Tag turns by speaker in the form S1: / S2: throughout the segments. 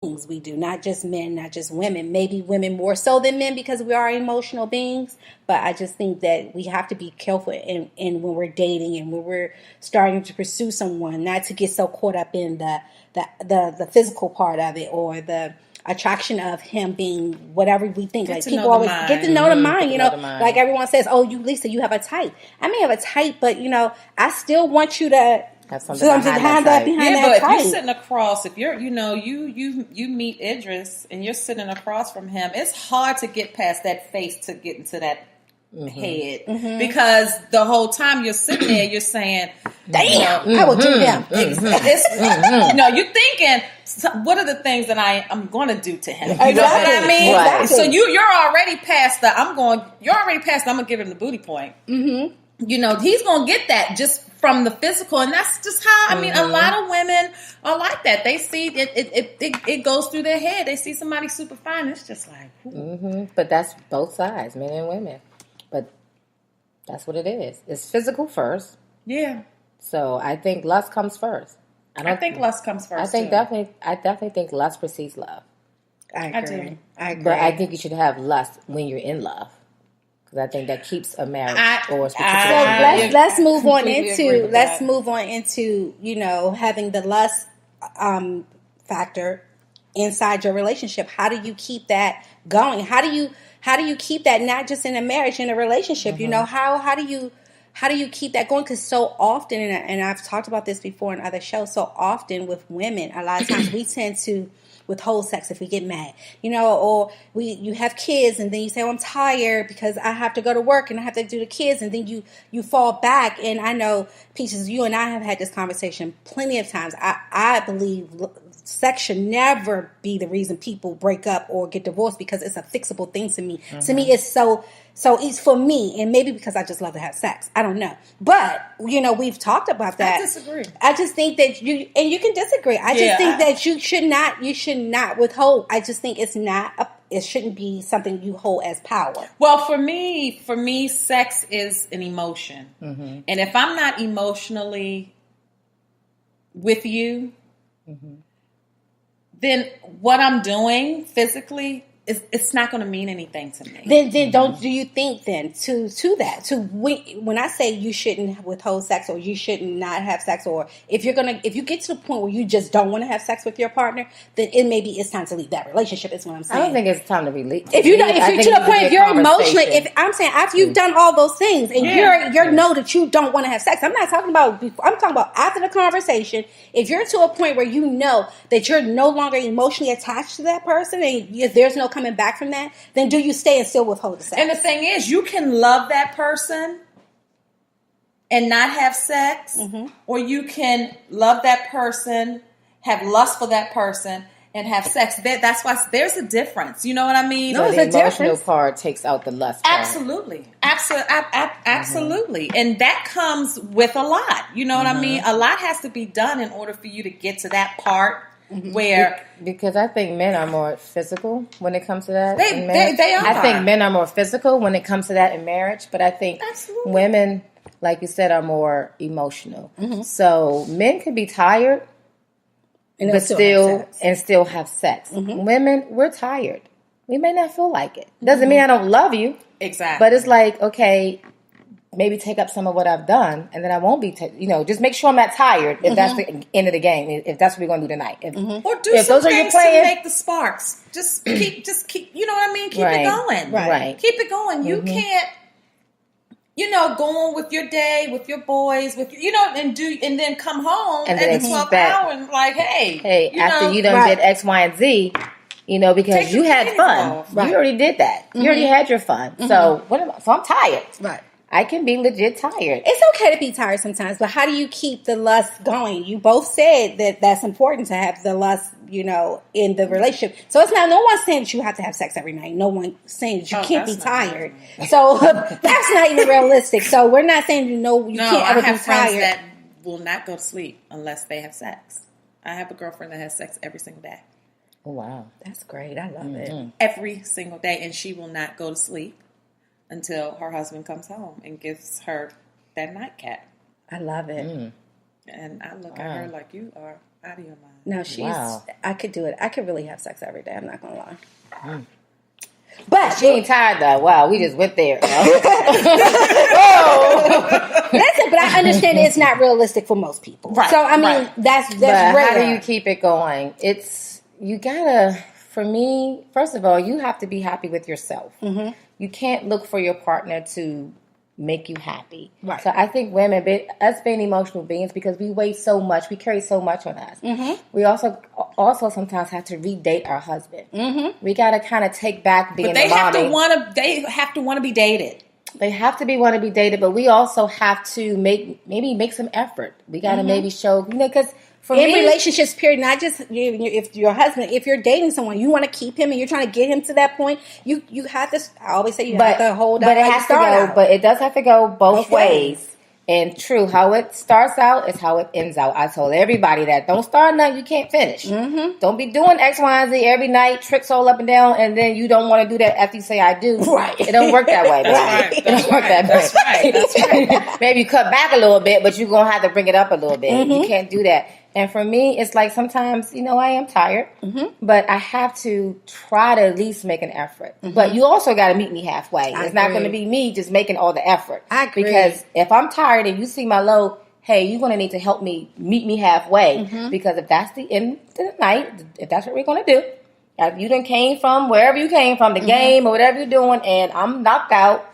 S1: we do, not just men, not just women, maybe women more so than men because we are emotional beings. But I just think that we have to be careful in when we're dating and when we're starting to pursue someone, not to get so caught up in the physical part of it or the attraction of him being whatever we think. Like people always get to know the mind, like everyone says, oh, you Lisa, you have a type. I may have a type, but I still want you to
S2: have something behind that type.
S3: But if you're sitting across, if you're, you meet Idris and you're sitting across from him, it's hard to get past that face to get into that head because the whole time you're sitting there, you're saying, "Damn,
S1: I will do them."
S3: You're thinking, what are the things that I'm going to do to him?
S1: Exactly.
S3: You know what I mean?
S1: Right.
S3: So you're already past the. I'm going to give him the booty point.
S1: Mm-hmm.
S3: He's going to get that just from the physical, and that's just how, a lot of women are like that. They see it goes through their head. They see somebody super fine, it's just like,
S2: But that's both sides, men and women. But that's what it is. It's physical first.
S3: Yeah.
S2: So I think lust comes first.
S3: I think lust comes first.
S2: I definitely think lust precedes love.
S1: I agree.
S2: But I think you should have lust when you're in love. Because I think that keeps a marriage or a specific
S1: let's move on into having the lust factor inside your relationship. How do you keep that going? How do you keep that not just in a marriage, in a relationship? How do you keep that going? Because so often, and I've talked about this before in other shows, so often with women, a lot of times we tend to withhold sex if we get mad, or you have kids and then you say, oh, I'm tired because I have to go to work and I have to do the kids, and then you fall back. And I know, Peaches, you and I have had this conversation plenty of times. I believe sex should never be the reason people break up or get divorced because it's a fixable thing to me. To me, it's so it's for me, and maybe because I just love to have sex. I don't know. But, we've talked about that.
S3: I disagree.
S1: I just think that you can disagree. I just think that you should not withhold. I just think it shouldn't be something you hold as power.
S3: Well, for me, sex is an emotion. And if I'm not emotionally with you, then what I'm doing physically it's not going to mean anything to me.
S1: Then do you think then to that when I say you shouldn't withhold sex or you should not have sex, or if you get to the point where you just don't want to have sex with your partner, then it's time to leave that relationship. Is what I'm saying.
S2: I don't think it's time to be leave.
S1: If you're to the point, if you're emotionally, if I'm saying after you've done all those things and you know that you don't want to have sex, I'm not talking about before. I'm talking about after the conversation. If you're to a point where you know that you're no longer emotionally attached to that person and there's no coming back from that, then do you stay and still withhold the sex?
S3: And the thing is, you can love that person and not have sex, or you can love that person, have lust for that person, and have sex. That's why there's a difference. You know what I mean?
S2: No, the emotional part takes out the lust part.
S3: Absolutely. And that comes with a lot. You know what I mean? A lot has to be done in order for you to get to that part.
S2: Because I think men are more physical when it comes to that.
S3: They are.
S2: I think men are more physical when it comes to that in marriage, but I think women, like you said, are more emotional. So men can be tired, but still have sex. Women, we're tired. We may not feel like it. Doesn't mean I don't love you.
S3: Exactly.
S2: But it's like, okay, maybe take up some of what I've done, and then I won't be, just make sure I'm not tired if that's the end of the game, if that's what we're going to do tonight.
S3: Or do some things to make the sparks. Just keep, you know what I mean? Keep it going.
S2: Right.
S3: Keep it going. You can't, go on with your day, with your boys, and then come home
S2: and
S3: at the 12th hour and like, hey,
S2: after you done did X, Y, and Z, because you had fun. You already did that. You already had your fun. So I'm tired.
S1: Right.
S2: I can be legit tired.
S1: It's okay to be tired sometimes, but how do you keep the lust going? You both said that that's important to have the lust, in the relationship. So it's not, no one's saying that you have to have sex every night. No one's saying that you can't be tired. So that's not even realistic. So we're not saying, you can't ever be tired. I have friends
S3: that will not go to sleep unless they have sex. I have a girlfriend that has sex every single day.
S2: Oh, wow.
S1: That's great. I love it.
S3: Every single day. And she will not go to sleep until her husband comes home and gives her that nightcap.
S1: I love it.
S3: And I look at her like, you are Out of your mind.
S1: No,
S2: Wow.
S1: I could do it. I could really have sex every day. I'm not going to lie.
S2: But she ain't tired though. Wow, we just went there.
S1: Listen, but I understand it's not realistic for most people.
S3: Right.
S1: So I mean, that's
S2: but
S1: rare.
S2: How do you keep it going? You gotta. For me, first of all, you have to be happy with yourself. Mm-hmm. You can't look for your partner to make you happy.
S1: Right.
S2: So I think women, us being emotional beings, because we weigh so much, we carry so much on us. Mm-hmm. We also sometimes have to redate our husband. Mm-hmm. We got to kind of take back being. But
S3: they have to want to be dated.
S2: They have to want to be dated, but we also have to make some effort. We got to maybe show, because. In
S1: relationships, period, not just if your husband, if you're dating someone, you want to keep him and you're trying to get him to that point, you have to, I always say have to hold
S2: but it has to go, but it does have to go both ways. And true, how it starts out is how it ends out. I told everybody that. Don't start nothing you can't finish. Mm-hmm. Don't be doing X, Y, and Z every night, tricks all up and down, and then you don't want to do that after you say I do.
S1: Right.
S2: It don't work that way.
S3: Right.
S2: It don't work that way.
S3: That's right. That's right.
S2: Maybe you cut back a little bit, but you're going to have to bring it up a little bit. Mm-hmm. You can't do that. And for me, it's like sometimes, I am tired, but I have to try to at least make an effort. Mm-hmm. But you also got to meet me halfway. It's not going to be me just making all the effort.
S1: I agree.
S2: Because if I'm tired and you see my low, hey, you're going to need to help me meet me halfway. Mm-hmm. Because if that's the end of the night, if that's what we're going to do, if you done came from wherever you came from, the game or whatever you're doing, and I'm knocked out,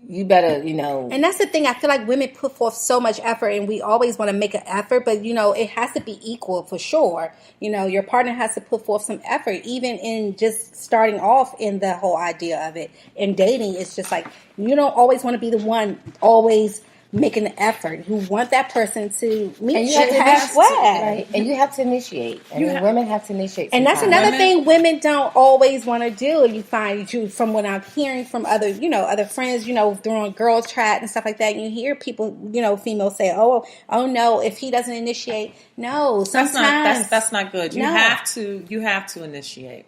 S2: you better,
S1: And that's the thing. I feel like women put forth so much effort, and we always want to make an effort, but, it has to be equal for sure. Your partner has to put forth some effort, even in just starting off in the whole idea of it. In dating, it's just like, you don't always want to be the one always making the effort. You want that person to meet you halfway.
S2: Right. And you have to initiate. Women have to initiate.
S1: And that's another thing women don't always want to do. And you find from what I'm hearing from other, other friends, during girl chat and stuff like that, you hear people, females say, oh no, if he doesn't initiate, no, sometimes
S3: that's not good. You have to initiate.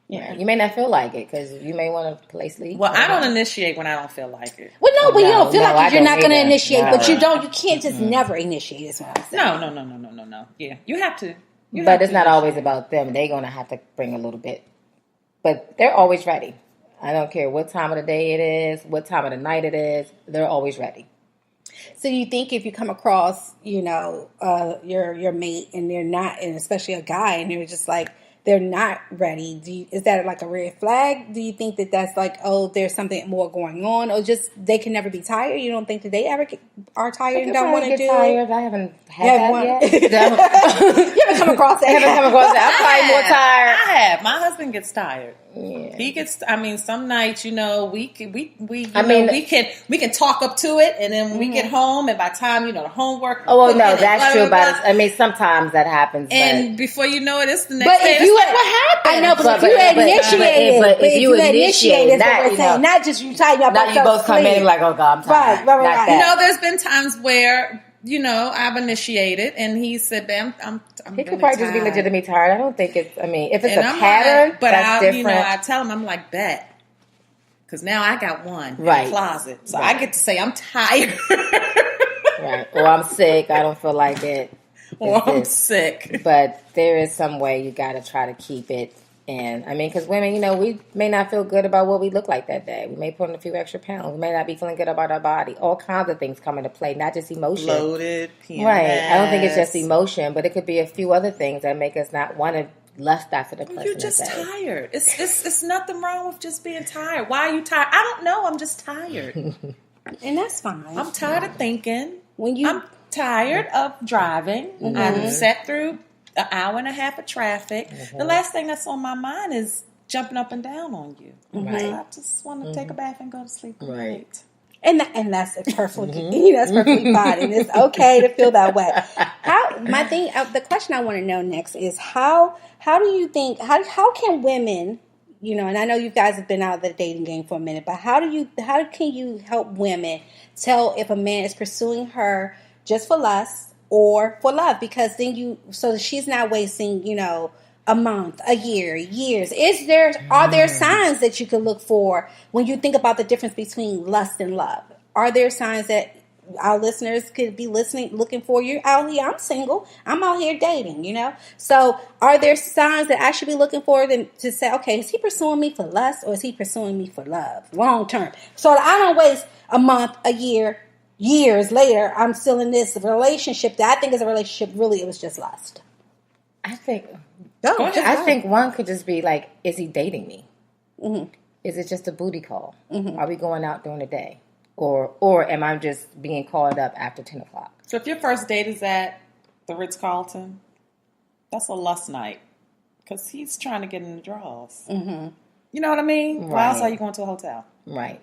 S2: Yeah, you may not feel like it because you may want to play sleep.
S3: Well, I don't initiate when I don't feel like it.
S1: Well, no, but you don't feel like it. You're not going to initiate, but you can't just never initiate. Is what I'm saying.
S3: No. Yeah, you have to.
S2: But it's not always about them. They're going to have to bring a little bit. But they're always ready. I don't care what time of the day it is, what time of the night it is. They're always ready.
S1: So you think if you come across, your mate and they're not, and especially a guy, and they're just like, they're not ready. Is that like a red flag? Do you think that that's like, oh, there's something more going on, or just they can never be tired? You don't think that they ever are tired and don't want to do
S2: tired. I haven't had that yet.
S1: You haven't come across that.
S2: I haven't come across that. I'm probably more tired.
S3: I have. My husband gets tired. Yeah. He gets. I mean, some nights, we can talk up to it, and then when we get home, and by the time the homework.
S2: Oh well, no, that's true. But sometimes that happens.
S3: And before you know it, it's the next day.
S1: What happened? I know, but if you initiate, that's what we're saying. Not just you tighten up.
S2: Not you both come in and like, oh God, I'm tired.
S1: Right.
S3: There's been times where I've initiated, and he said, "Babe, I'm
S2: he could probably just be legitimately tired. I don't think it's. I mean, if it's a pattern, that's different.
S3: I tell him, I'm like, bet. Because now I got one in the closet. So I get to say I'm tired.
S2: Right. Or I'm sick. I don't feel like it.
S3: Or I'm sick.
S2: But there is some way you got to try to keep it. And, because women, we may not feel good about what we look like that day. We may put on a few extra pounds. We may not be feeling good about our body. All kinds of things come into play, not just emotion.
S3: Bloated, PMS.
S2: Right. I don't think it's just emotion, but it could be a few other things that make us not want to lust after the person.
S3: You're just tired. It's nothing wrong with just being tired. Why are you tired? I don't know. I'm just tired.
S1: And that's fine.
S3: I'm tired of thinking. I'm tired of driving. Mm-hmm. I've sat through an hour and a half of traffic. Mm-hmm. The last thing that's on my mind is jumping up and down on you.
S1: Right.
S3: So I just want to take a bath and go to sleep.
S2: Right.
S1: And that's perfectly that's perfectly fine, and it's okay to feel that way. The question I want to know next is how do you think how can women, and I know you guys have been out of the dating game for a minute, but how can you help women tell if a man is pursuing her just for lust or for love? Because then so she's not wasting, a month, a year, years. Are there signs that you can look for when you think about the difference between lust and love? Are there signs that our listeners could be listening, looking for you out here. I'm single. I'm out here dating, you know? So are there signs that I should be looking for them to say, okay, is he pursuing me for lust or is he pursuing me for love? Long term. So that I don't waste a month, a year, years later, I'm still in this relationship that I think is a relationship. Really, it was just lust.
S2: I think one could just be like, is he dating me? Mm-hmm. Is it just a booty call? Mm-hmm. Are we going out during the day? Or am I just being called up after 10 o'clock?
S3: So if your first date is at the Ritz-Carlton, that's a lust night. Because he's trying to get in the draws. Mm-hmm. You know what I mean? Right. Why else are you going to a hotel?
S2: Right.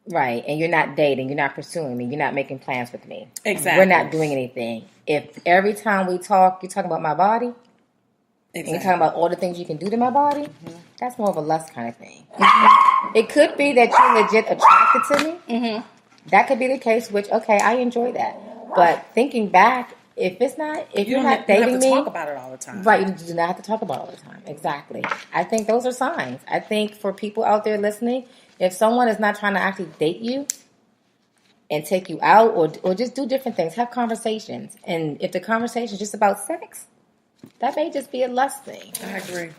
S2: Right. And you're not dating. You're not pursuing me. You're not making plans with me.
S3: Exactly.
S2: We're not doing anything. If every time we talk, you're talking about my body, exactly. And you're talking about all the things you can do to my body, mm-hmm. That's more of a lust kind of thing. Mm-hmm. It could be that you're legit attracted to me. Mm-hmm. That could be the case, which, okay, I enjoy that. But thinking back, if you're not dating me,
S3: you don't have to talk about it all the time.
S2: Right, you do not have to talk about it all the time. Exactly. I think those are signs. I think for people out there listening, if someone is not trying to actually date you and take you out or just do different things, have conversations. And if the conversation is just about sex, that may just be a lust thing.
S3: I agree.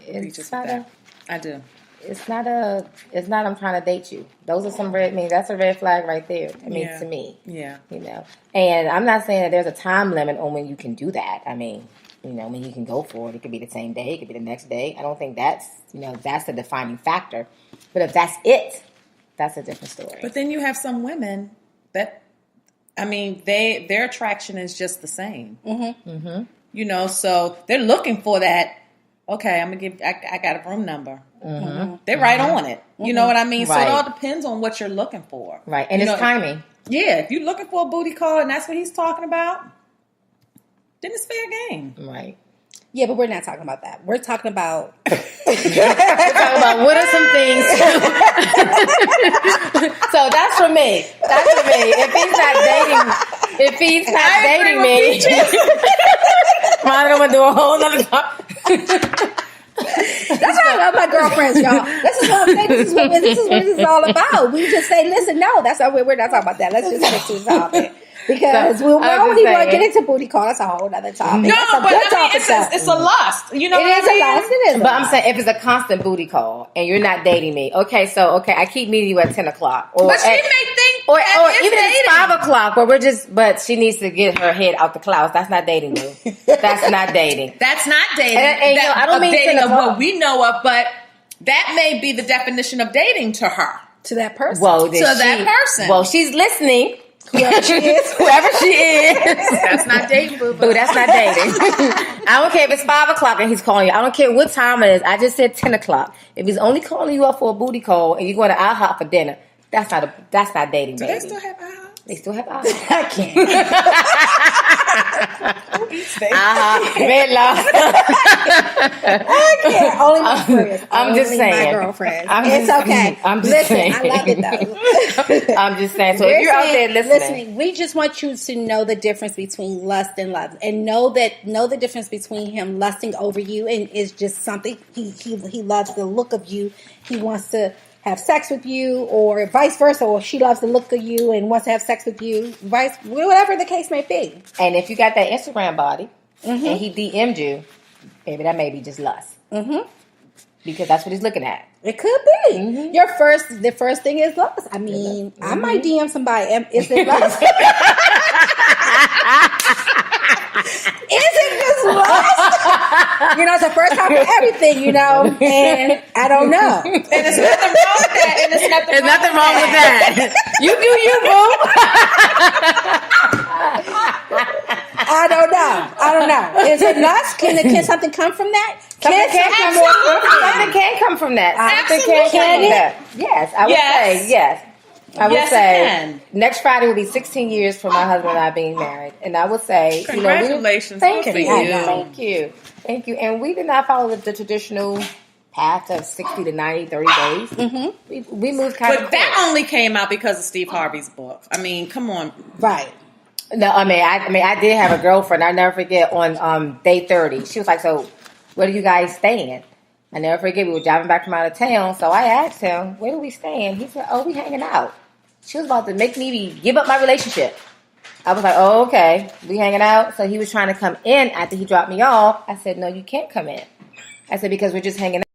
S3: I do.
S2: It's not I'm trying to date you. Those are some that's a red flag right there. To me. Yeah. You know. And I'm not saying that there's a time limit on when you can do that. I mean, you know, when you can go for it. It could be the same day, it could be the next day. I don't think that's the defining factor. But if that's it, that's a different story.
S3: But then you have some women that their attraction is just the same. Mm-hmm. Mm-hmm. You know, so they're looking for that. Okay, I got a room number. Mm-hmm. They're right on it. You know what I mean? Right. So it all depends on what you're looking for.
S2: Right. And it's timing.
S3: Yeah. If you're looking for a booty call and that's what he's talking about, then it's fair game.
S2: Right.
S1: Yeah, but we're not talking about that. We're talking about...
S2: we're talking about what are some things... So that's for me. If he's not dating me... I don't want to do a whole nother talk.
S1: That's why I love my girlfriends, y'all. This is what I'm saying. This is what this is all about. We just say, listen, no, that's not. We're not talking about that. Let's just stick to the topic. Because we don't even want to get into booty call. That's a whole other topic.
S3: No, but it's a lust. You know,
S1: it is a lust. It is.
S2: But I'm saying if it's a constant booty call and you're not dating me, okay, I keep meeting you at 10 o'clock.
S3: But she may think,
S2: or even if it's 5 o'clock, but she needs to get her head out the clouds. That's not dating me. That's not dating.
S3: That's not dating.
S2: And I don't mean
S3: dating of what we know of, but that may be the definition of dating to her.
S1: To that person.
S3: That person.
S2: Well, she's listening. Whoever she is.
S3: That's not dating, boo.
S2: That's not dating. I don't care if it's 5 o'clock and he's calling you. I don't care what time it is. I just said 10 o'clock. If he's only calling you up for a booty call and you're going to IHOP for dinner, that's not dating, baby.
S3: Do they still have IHOP?
S2: They still have IHOP.
S1: I can't.
S2: Red Lobster.
S1: I can't. Only my friends.
S2: I'm just saying.
S1: My girlfriends. It's okay.
S2: I'm just saying.
S1: I love it though.
S2: I'm just saying. So if you're out there listening,
S1: we just want you to know the difference between lust and love, and know the difference between him lusting over you and is just something he loves the look of you. He wants to have sex with you, or vice versa, or she loves the look of you and wants to have sex with you, whatever the case may be.
S2: And if you got that Instagram body, mm-hmm. and he DM'd you, baby, that may be just lust. Mm-hmm. Because that's what he's looking at.
S1: It could be. Mm-hmm. The first thing is lust. I mean, mm-hmm. I might DM somebody. Is it lust? Is it just lust? It's the first time for everything, and I don't know.
S3: And there's nothing wrong with that. And there's
S2: nothing wrong with that. You do you, boo.
S1: I don't know. Is it lust? Can something come from that?
S2: Something can come from that. Yes, I would say yes. I would say next Friday will be 16 years for my husband and I being married. And I would say,
S3: congratulations.
S2: Thank you. And we did not follow the traditional path of 60 to 90, 30 days. Mm-hmm. We moved kind of quick.
S3: That only came out because of Steve Harvey's book. I mean, come on.
S1: Right.
S2: No, I did have a girlfriend. I'll never forget on day 30. She was like, so where do you guys staying? I never forget, we were driving back from out of town, so I asked him, where do we staying? He said, we hanging out. She was about to make me give up my relationship. I was like, oh, okay. We hanging out. So he was trying to come in after he dropped me off. I said, no, you can't come in. I said, because we're just hanging out.